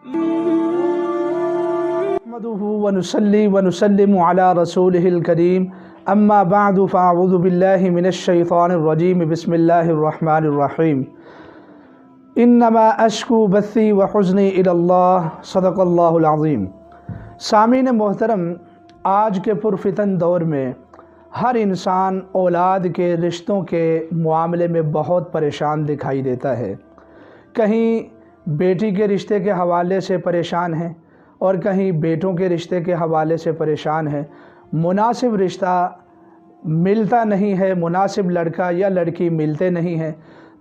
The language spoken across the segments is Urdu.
نحمده ونصلي ونسلم على رسوله الكريم اما بعد فاعوذ بالله من الشيطان الرجيم بسم الله الرحمن الرحيم انما اشکو بثی وحزنی الی اللہ صدق اللہ العظیم۔ سامعین محترم، آج کے پرفتن دور میں ہر انسان اولاد کے رشتوں کے معاملے میں بہت پریشان دکھائی دیتا ہے۔ کہیں بیٹی کے رشتے کے حوالے سے پریشان ہیں اور کہیں بیٹوں کے رشتے کے حوالے سے پریشان ہیں۔ مناسب رشتہ ملتا نہیں ہے، مناسب لڑکا یا لڑکی ملتے نہیں ہیں۔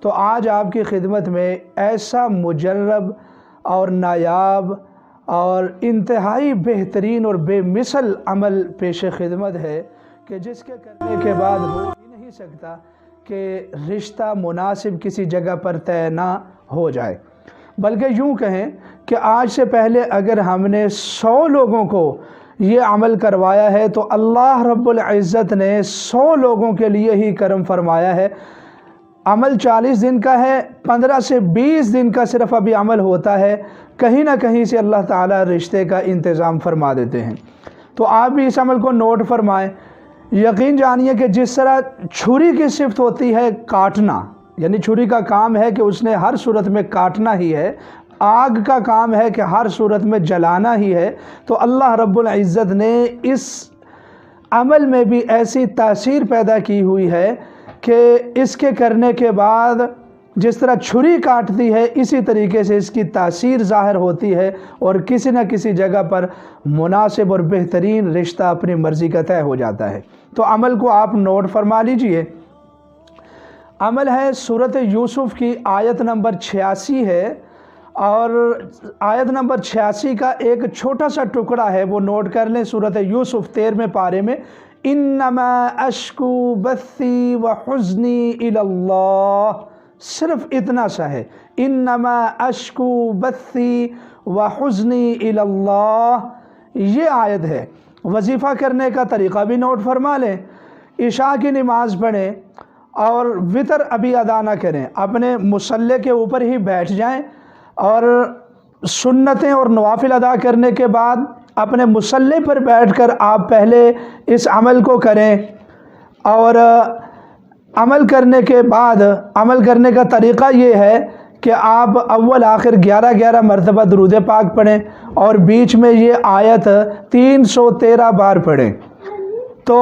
تو آج آپ کی خدمت میں ایسا مجرب اور نایاب اور انتہائی بہترین اور بے مثل عمل پیش خدمت ہے کہ جس کے کرنے کے بعد ہو ہی نہیں سکتا کہ رشتہ مناسب کسی جگہ پر طے نہ ہو جائے، بلکہ یوں کہیں کہ آج سے پہلے اگر ہم نے 100 لوگوں کو یہ عمل کروایا ہے تو اللہ رب العزت نے 100 لوگوں کے لیے ہی کرم فرمایا ہے۔ عمل 40 دن کا ہے، 15 سے 20 دن کا صرف ابھی عمل ہوتا ہے، کہیں نہ کہیں سے اللہ تعالیٰ رشتے کا انتظام فرما دیتے ہیں۔ تو آپ بھی اس عمل کو نوٹ فرمائیں۔ یقین جانیے کہ جس طرح چھری کی صفت ہوتی ہے کاٹنا، یعنی چھری کا کام ہے کہ اس نے ہر صورت میں کاٹنا ہی ہے، آگ کا کام ہے کہ ہر صورت میں جلانا ہی ہے، تو اللہ رب العزت نے اس عمل میں بھی ایسی تاثیر پیدا کی ہوئی ہے کہ اس کے کرنے کے بعد جس طرح چھری کاٹتی ہے اسی طریقے سے اس کی تاثیر ظاہر ہوتی ہے اور کسی نہ کسی جگہ پر مناسب اور بہترین رشتہ اپنی مرضی کا طے ہو جاتا ہے۔ تو عمل کو آپ نوٹ فرما لیجئے۔ عمل ہے سورۃ یوسف کی آیت نمبر 86 ہے، اور آیت نمبر 86 کا ایک چھوٹا سا ٹکڑا ہے، وہ نوٹ کر لیں۔ سورۃ یوسف 13ویں پارے میں انما اشکو بثی وحزنی الی اللہ، صرف اتنا سا ہے، انما اشکو بثی وحزنی الی اللہ، یہ آیت ہے۔ وظیفہ کرنے کا طریقہ بھی نوٹ فرما لیں۔ عشاء کی نماز پڑھیں اور وتر ابھی ادا نہ کریں، اپنے مصلی کے اوپر ہی بیٹھ جائیں اور سنتیں اور نوافل ادا کرنے کے بعد اپنے مصلی پر بیٹھ کر آپ پہلے اس عمل کو کریں، اور عمل کرنے کے بعد عمل کرنے کا طریقہ یہ ہے کہ آپ اول آخر 11 مرتبہ درود پاک پڑھیں اور بیچ میں یہ آیت 313 بار پڑھیں۔ تو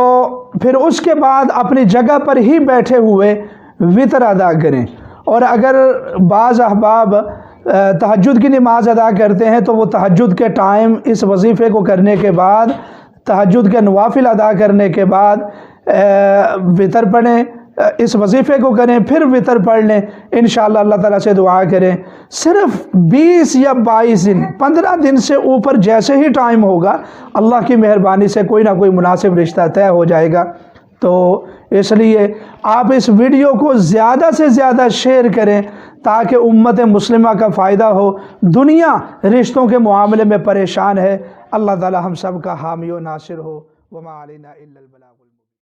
پھر اس کے بعد اپنی جگہ پر ہی بیٹھے ہوئے وتر ادا کریں، اور اگر بعض احباب تہجد کی نماز ادا کرتے ہیں تو وہ تہجد کے ٹائم اس وظیفے کو کرنے کے بعد، تہجد کے نوافل ادا کرنے کے بعد وتر پڑھیں، اس وظیفے کو کریں، پھر وتر پڑھ لیں، انشاءاللہ اللہ تعالیٰ سے دعا کریں۔ صرف 20 یا 22 دن، 15 دن سے اوپر جیسے ہی ٹائم ہوگا اللہ کی مہربانی سے کوئی نہ کوئی مناسب رشتہ طے ہو جائے گا۔ تو اس لیے آپ اس ویڈیو کو زیادہ سے زیادہ شیئر کریں تاکہ امت مسلمہ کا فائدہ ہو۔ دنیا رشتوں کے معاملے میں پریشان ہے، اللہ تعالی ہم سب کا حامی و ناصر ہو۔ وما علینا الا البلاغ۔